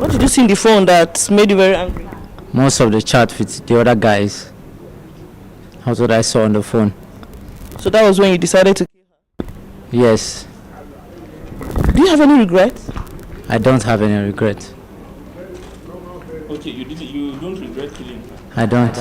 What did you see in the phone that made you very angry? Most of the chat with the other guys. That's what I saw on the phone. So that was when you decided to kill her? Yes. Do you have any regrets? I don't have any regret. Okay, you don't regret killing her? I don't.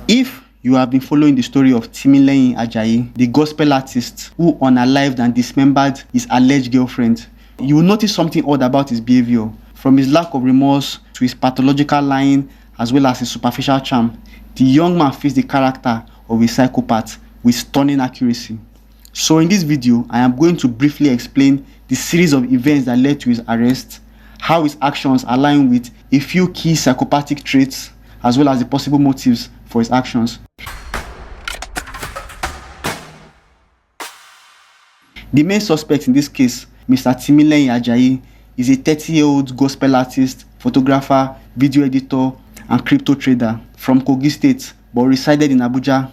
If you have been following the story of Timileyin Ajayi, the gospel artist who unalived and dismembered his alleged girlfriend, you will notice something odd about his behavior, from his lack of remorse to his pathological lying as well as his superficial charm. The young man fits the character of a psychopath with stunning accuracy. So in this video, I am going to briefly explain the series of events that led to his arrest, how his actions align with a few key psychopathic traits, as well as the possible motives for his actions. The main suspect in this case, Mr. Timileyin Ajayi, is a 30-year-old gospel artist, photographer, video editor, and crypto trader from Kogi State, but resided in Abuja.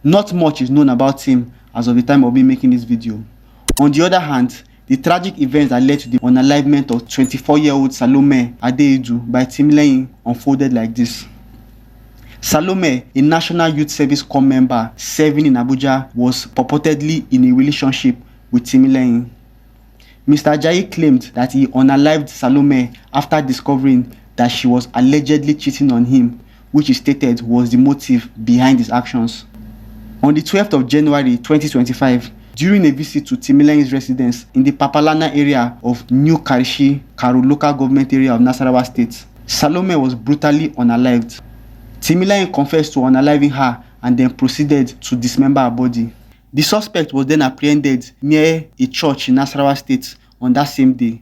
Not much is known about him as of the time of me making this video. On the other hand, the tragic events that led to the unalivement of 24-year-old Salome Adeedu by Timileyin unfolded like this. Salome, a National Youth Service Corps member serving in Abuja, was purportedly in a relationship with Timileyin. Mr. Ajayi claimed that he unalived Salome after discovering that she was allegedly cheating on him, which he stated was the motive behind his actions. On the 12th of January 2025, during a visit to Timileyin's residence in the Papalana area of New Karishi, Karu local government area of Nasarawa State, Salome was brutally unalived. Timileyin confessed to unaliving her and then proceeded to dismember her body. The suspect was then apprehended near a church in Nasarawa State on that same day.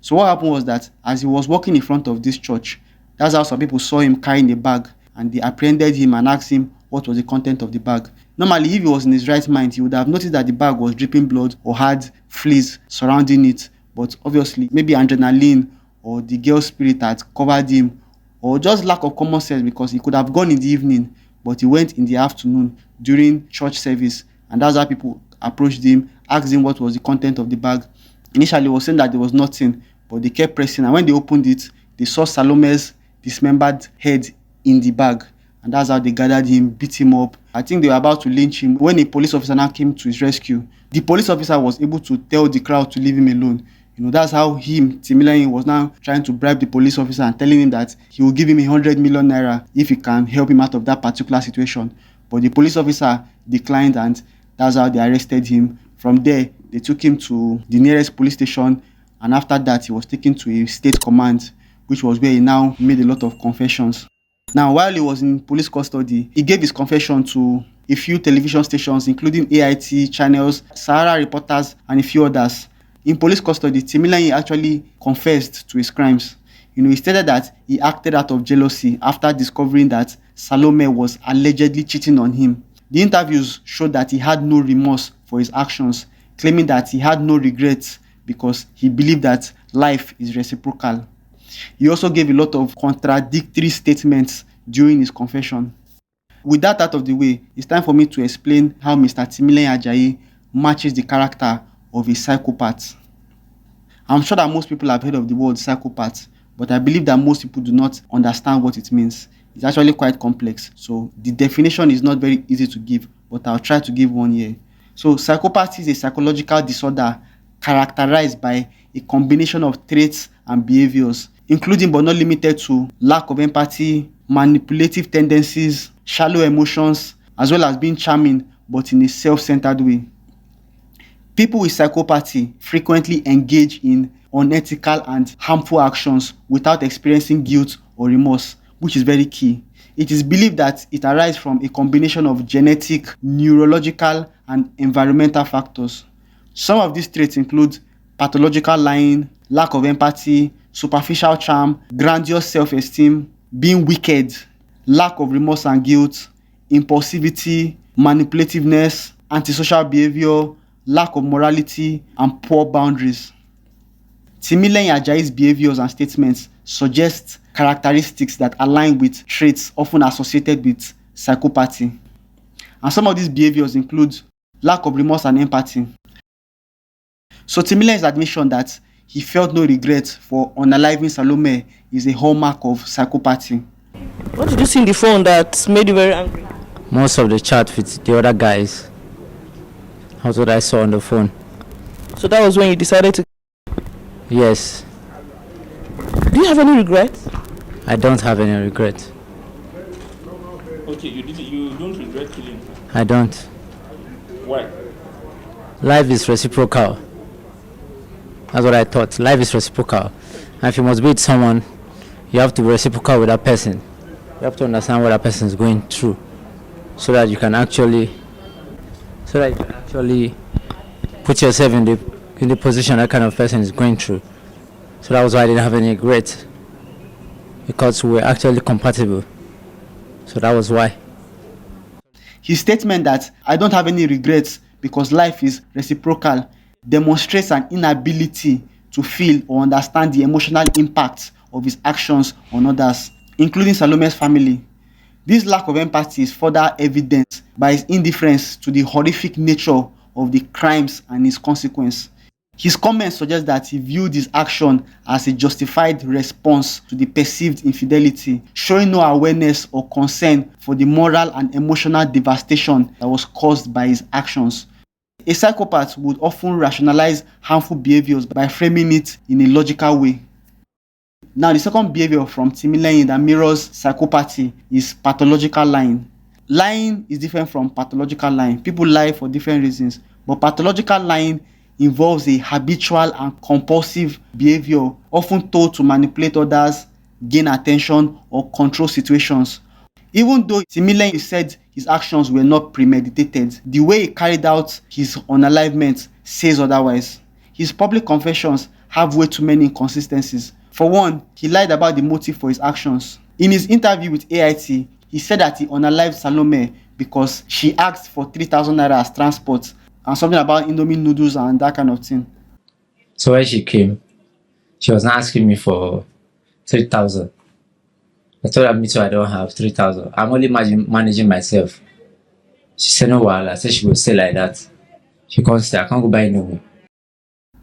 So what happened was that as he was walking in front of this church, that's how some people saw him carrying a bag, and they apprehended him and asked him what was the content of the bag. Normally, if he was in his right mind, he would have noticed that the bag was dripping blood or had fleas surrounding it. But obviously, maybe adrenaline or the girl spirit had covered him, or just lack of common sense, because he could have gone in the evening, but he went in the afternoon during church service, and that's how people approached him, asked him what was the content of the bag. Initially, he was saying that there was nothing, but they kept pressing, and when they opened it, they saw Salome's dismembered head in the bag, and that's how they gathered him, beat him up. I think they were about to lynch him when a police officer now came to his rescue. The police officer was able to tell the crowd to leave him alone. That's how Timileyin, was now trying to bribe the police officer and telling him that he will give him 100 million naira if he can help him out of that particular situation. But the police officer declined, and that's how they arrested him. From there, they took him to the nearest police station, and after that, he was taken to a state command, which was where he now made a lot of confessions. Now, while he was in police custody, he gave his confession to a few television stations, including AIT channels, Sahara Reporters, and a few others. In police custody, Timileyin actually confessed to his crimes. He stated that he acted out of jealousy after discovering that Salome was allegedly cheating on him. The interviews showed that he had no remorse for his actions, claiming that he had no regrets because he believed that life is reciprocal. He also gave a lot of contradictory statements during his confession. With that out of the way, it's time for me to explain how Mr. Timileyin Ajayi matches the character of a psychopath. I'm sure that most people have heard of the word psychopath, but I believe that most people do not understand what it means. It's actually quite complex, so the definition is not very easy to give, but I'll try to give one here. So psychopathy is a psychological disorder characterized by a combination of traits and behaviors, including but not limited to lack of empathy, manipulative tendencies, shallow emotions, as well as being charming but in a self-centered way. People with psychopathy frequently engage in unethical and harmful actions without experiencing guilt or remorse, which is very key. It is believed that it arises from a combination of genetic, neurological, and environmental factors. Some of these traits include pathological lying, lack of empathy, superficial charm, grandiose self-esteem, being wicked, lack of remorse and guilt, impulsivity, manipulativeness, antisocial behavior, lack of morality, and poor boundaries. Timileyin Ajayi's behaviors and statements suggest characteristics that align with traits often associated with psychopathy. And some of these behaviors include lack of remorse and empathy. So Timileyin's admission that he felt no regret for unaliving Salome is a hallmark of psychopathy. What did you see in the phone that made you very angry? Most of the chat with the other guys. That's what I saw on the phone. So that was when you decided to... Yes. Do you have any regrets? I don't have any regret. Okay, you don't regret killing her. I don't. Why? Life is reciprocal. That's what I thought. Life is reciprocal. And if you must be with someone, you have to be reciprocal with that person. You have to understand what that person is going through, so that you can actually put yourself in the position that kind of person is going through. So that was why I didn't have any regret, because we were actually compatible. So that was why. His statement that I don't have any regrets because life is reciprocal demonstrates an inability to feel or understand the emotional impact of his actions on others, including Salome's family. This lack of empathy is further evidenced by his indifference to the horrific nature of the crimes and its consequence. His comments suggest that he viewed his action as a justified response to the perceived infidelity, showing no awareness or concern for the moral and emotional devastation that was caused by his actions. A psychopath would often rationalize harmful behaviors by framing it in a logical way. Now, the second behavior from Timileyin that mirrors psychopathy is pathological lying. Lying is different from pathological lying. People lie for different reasons, but pathological lying involves a habitual and compulsive behavior, often told to manipulate others, gain attention, or control situations. Even though Timileyin said his actions were not premeditated, the way he carried out his unalivement says otherwise. His public confessions have way too many inconsistencies. For one, he lied about the motive for his actions. In his interview with AIT, he said that he unalived Salome because she asked for 3,000 naira as transport and something about Indomie noodles and that kind of thing. So when she came, she was not asking me for 3,000. I told her, me too, I don't have 3,000. I'm only managing myself. She said, no, I said she will stay like that. She can't stay, I can't go buy Indomie.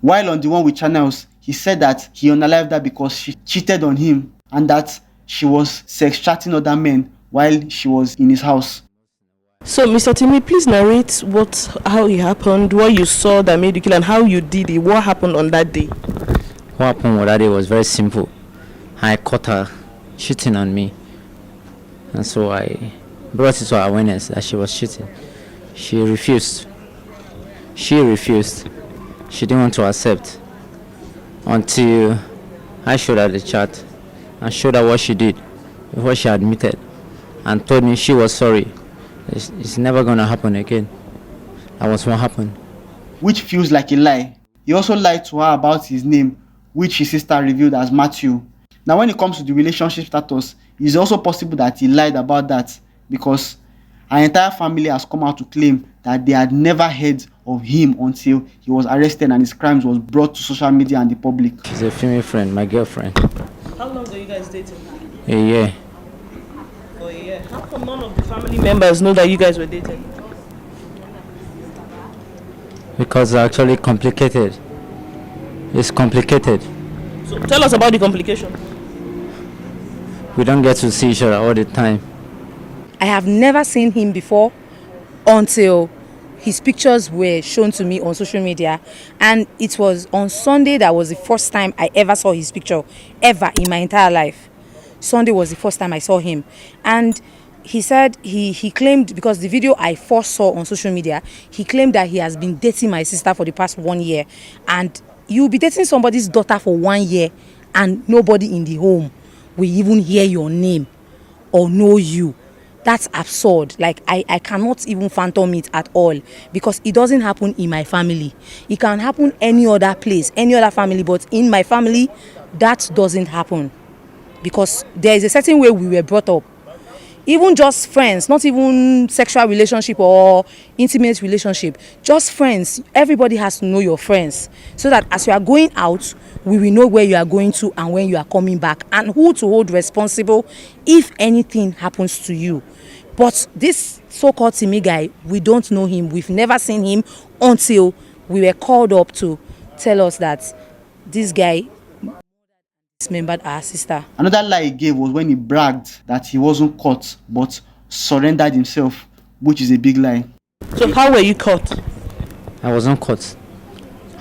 While on the one with channels, he said that he unalived her because she cheated on him and that she was sex chatting other men while she was in his house. So, Mr. Timmy, please narrate how it happened, what you saw that made you kill, and how you did it. What happened on that day? What happened on that day was very simple. I caught her cheating on me, and so I brought it to her awareness that she was cheating. She refused. She didn't want to accept until I showed her the chat and showed her what she did before she admitted and told me she was sorry. It's never gonna happen again. That was what happened. Which feels like a lie. He also lied to her about his name, which his sister revealed as Matthew. Now, when it comes to the relationship status, it's also possible that he lied about that because our entire family has come out to claim that they had never heard of him until he was arrested and his crimes was brought to social media and the public. She's a female friend, my girlfriend. How long are you guys dating? A year. For a year. How come none of the family members know that you guys were dating? Because it's actually complicated. It's complicated. So tell us about the complication. We don't get to see each other all the time. I have never seen him before until his pictures were shown to me on social media, and it was on Sunday that was the first time I ever saw his picture ever in my entire life. Sunday was the first time I saw him, and he said he claimed, because the video I first saw on social media, he claimed that he has been dating my sister for the past 1 year, and you'll be dating somebody's daughter for 1 year and nobody in the home will even hear your name or know you. That's absurd. Like, I cannot even fathom it at all, because it doesn't happen in my family. It can happen any other place, any other family, but in my family, that doesn't happen, because there is a certain way we were brought up. Even just friends, not even sexual relationship or intimate relationship, just friends. Everybody has to know your friends, so that as you are going out, we will know where you are going to and when you are coming back, and who to hold responsible if anything happens to you. But this so-called Timi guy, we don't know him. We've never seen him until we were called up to tell us that this guy dismembered our sister. Another lie he gave was when he bragged that he wasn't caught but surrendered himself, which is a big lie. So how were you caught? I wasn't caught.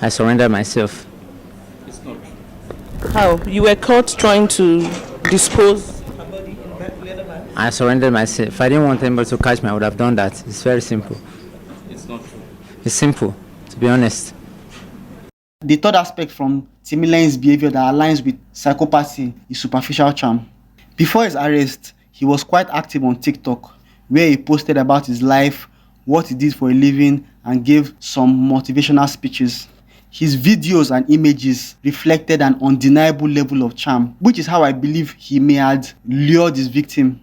I surrendered myself. It's not true. How? You were caught trying to dispose. I surrendered myself. If I didn't want anybody to catch me, I would have done that. It's very simple. It's not true. It's simple, to be honest. The third aspect from Timileyin's behavior that aligns with psychopathy is superficial charm. Before his arrest, he was quite active on TikTok, where he posted about his life, what he did for a living, and gave some motivational speeches. His videos and images reflected an undeniable level of charm, which is how I believe he may have lured his victim.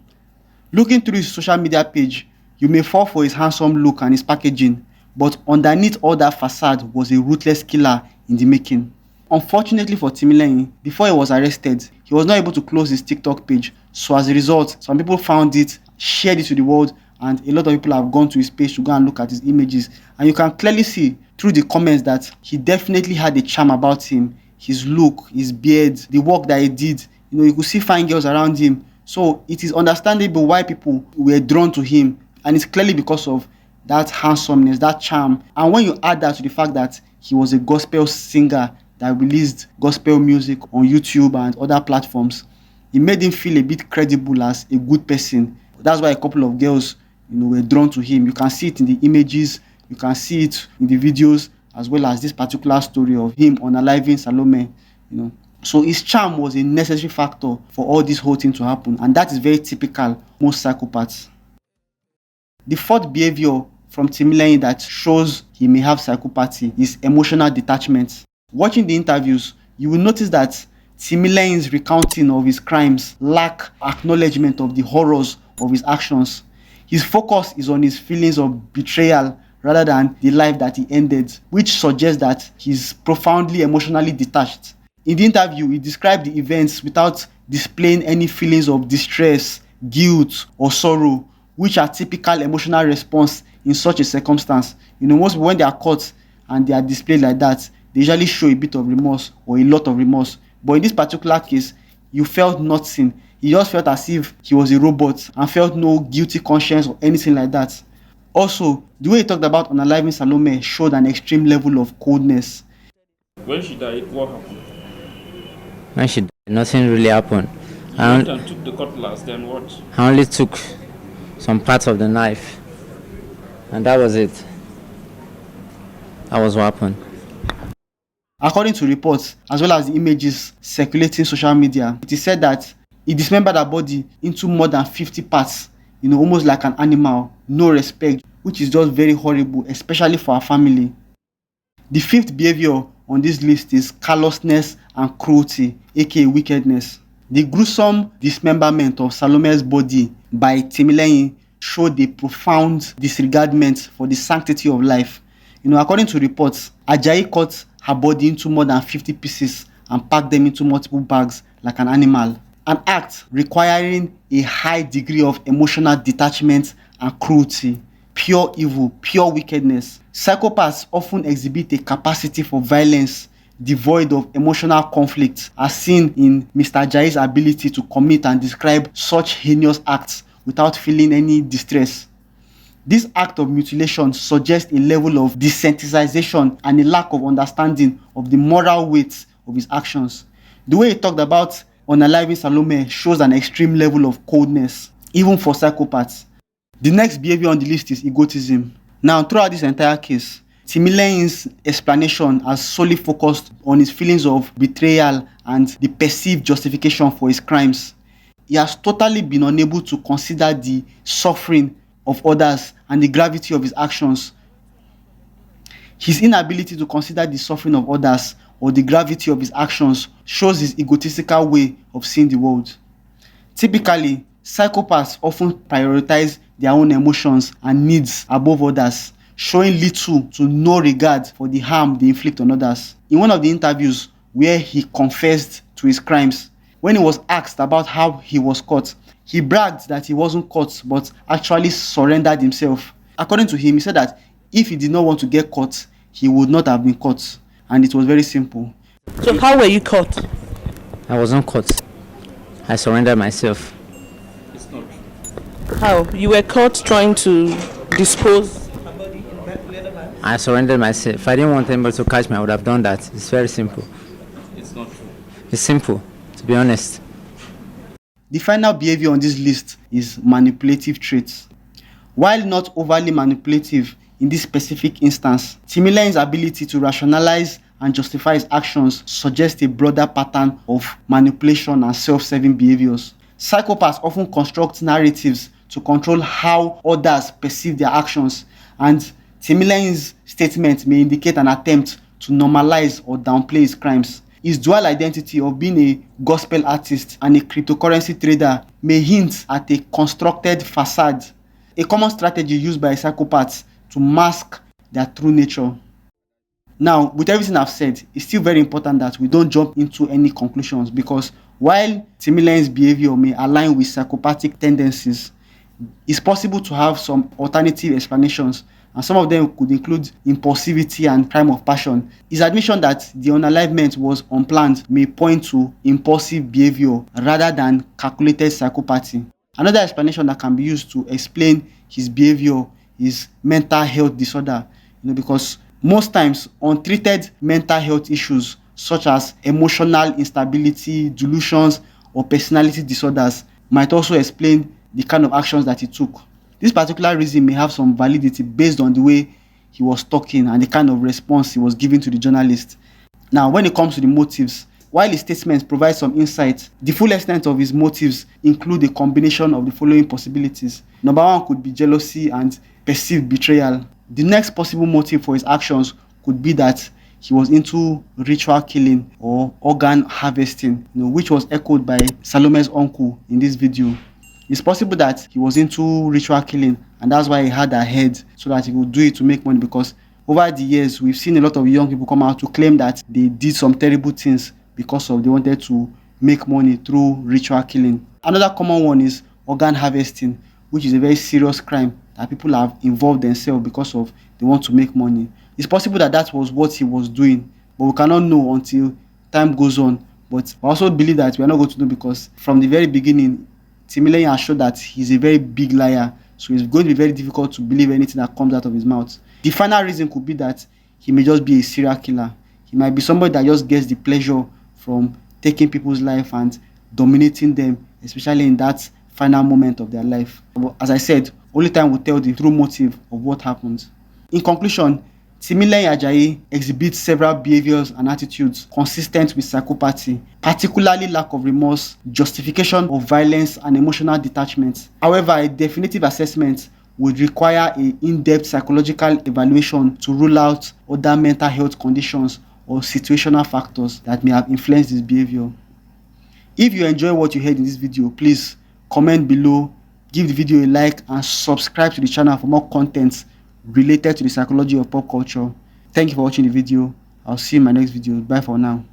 Looking through his social media page, you may fall for his handsome look and his packaging, but underneath all that facade was a ruthless killer in the making. Unfortunately for Timileyin, before he was arrested, he was not able to close his TikTok page. So as a result, some people found it, shared it to the world, and a lot of people have gone to his page to go and look at his images. And you can clearly see through the comments that he definitely had a charm about him. His look, his beard, the work that he did. You could see fine girls around him. So it is understandable why people were drawn to him. And it's clearly because of that handsomeness, that charm. And when you add that to the fact that he was a gospel singer that released gospel music on YouTube and other platforms, it made him feel a bit credible as a good person. That's why a couple of girls, were drawn to him. You can see it in the images, you can see it in the videos, as well as this particular story of him unaliving Salome. So his charm was a necessary factor for all this whole thing to happen, and that is very typical most psychopaths. The fourth behavior from Timileyin that shows he may have psychopathy is emotional detachment. Watching the interviews, you will notice that Timileyin's recounting of his crimes lack acknowledgement of the horrors of his actions. His focus is on his feelings of betrayal rather than the life that he ended, which suggests that he's profoundly emotionally detached. In the interview, he described the events without displaying any feelings of distress, guilt, or sorrow, which are typical emotional response in such a circumstance. Most people, when they are caught and they are displayed like that, they usually show a bit of remorse or a lot of remorse. But in this particular case, you felt nothing. He just felt as if he was a robot and felt no guilty conscience or anything like that. Also, the way he talked about unaliving Salome showed an extreme level of coldness. When she died, what happened? When she died, nothing really happened. You went and took the cutlass, then what? I only took some parts of the knife, and that was it. That was what happened. According to reports, as well as the images circulating social media, it is said that he dismembered her body into more than 50 parts, almost like an animal, no respect, which is just very horrible, especially for her family. The fifth behavior on this list is callousness and cruelty, aka wickedness. The gruesome dismemberment of Salome's body by Timileyin showed a profound disregardment for the sanctity of life. According to reports, Ajayi cut her body into more than 50 pieces and packed them into multiple bags like an animal. An act requiring a high degree of emotional detachment and cruelty, pure evil, pure wickedness. Psychopaths often exhibit a capacity for violence devoid of emotional conflict, as seen in Mr. Ajayi's ability to commit and describe such heinous acts without feeling any distress. This act of mutilation suggests a level of desensitization and a lack of understanding of the moral weight of his actions. The way he talked about unaliving Salome shows an extreme level of coldness, even for psychopaths. The next behavior on the list is egotism. Now, throughout this entire case, Timileyin's explanation has solely focused on his feelings of betrayal and the perceived justification for his crimes. He has totally been unable to consider the suffering of others and the gravity of his actions. His inability to consider the suffering of others or the gravity of his actions shows his egotistical way of seeing the world. Typically, psychopaths often prioritize their own emotions and needs above others, showing little to no regard for the harm they inflict on others. In one of the interviews where he confessed to his crimes, when he was asked about how he was caught, he bragged that he wasn't caught but actually surrendered himself. According to him, he said that if he did not want to get caught, he would not have been caught. And it was very simple. So how were you caught? I wasn't caught. I surrendered myself. It's not true. How? You were caught trying to dispose. I surrendered myself. If I didn't want anybody to catch me, I would have done that. It's very simple. It's not true. It's simple, to be honest. The final behavior on this list is manipulative traits. While not overly manipulative in this specific instance, Timileyin's ability to rationalize and justify his actions suggests a broader pattern of manipulation and self-serving behaviors. Psychopaths often construct narratives to control how others perceive their actions, and Timileyin's statement may indicate an attempt to normalize or downplay his crimes. His dual identity of being a gospel artist and a cryptocurrency trader may hint at a constructed facade, a common strategy used by psychopaths to mask their true nature. Now, with everything I've said, it's still very important that we don't jump into any conclusions, because while Timileyin's behavior may align with psychopathic tendencies, it's possible to have some alternative explanations, and some of them could include impulsivity and crime of passion. His admission that the unalivement was unplanned may point to impulsive behavior rather than calculated psychopathy. Another explanation that can be used to explain his behavior is mental health disorder, because most times untreated mental health issues such as emotional instability, delusions, or personality disorders might also explain the kind of actions that he took. This particular reason may have some validity based on the way he was talking and the kind of response he was giving to the journalist. Now, when it comes to the motives, while his statements provide some insight, the full extent of his motives include a combination of the following possibilities. Number one could be jealousy and perceived betrayal. The next possible motive for his actions could be that he was into ritual killing or organ harvesting, which was echoed by Salome's uncle in this video. It's possible that he was into ritual killing and that's why he had her head, so that he would do it to make money, because over the years we've seen a lot of young people come out to claim that they did some terrible things because they wanted to make money through ritual killing. Another common one is organ harvesting, which is a very serious crime that people have involved themselves because they want to make money. It's possible that that was what he was doing, but we cannot know until time goes on. But I also believe that we are not going to know, because from the very beginning, Timileyin has shown that he's a very big liar, so it's going to be very difficult to believe anything that comes out of his mouth. The final reason could be that he may just be a serial killer. He might be somebody that just gets the pleasure from taking people's life and dominating them, especially in that final moment of their life. But as I said, only time will tell the true motive of what happened. In conclusion, Timileyin Ajayi exhibits several behaviors and attitudes consistent with psychopathy, particularly lack of remorse, justification of violence, and emotional detachment. However, a definitive assessment would require an in-depth psychological evaluation to rule out other mental health conditions or situational factors that may have influenced his behavior. If you enjoy what you heard in this video, please comment below, give the video a like, and subscribe to the channel for more content related to the psychology of pop culture. Thank you for watching the video. I'll see you in my next video. Bye for now.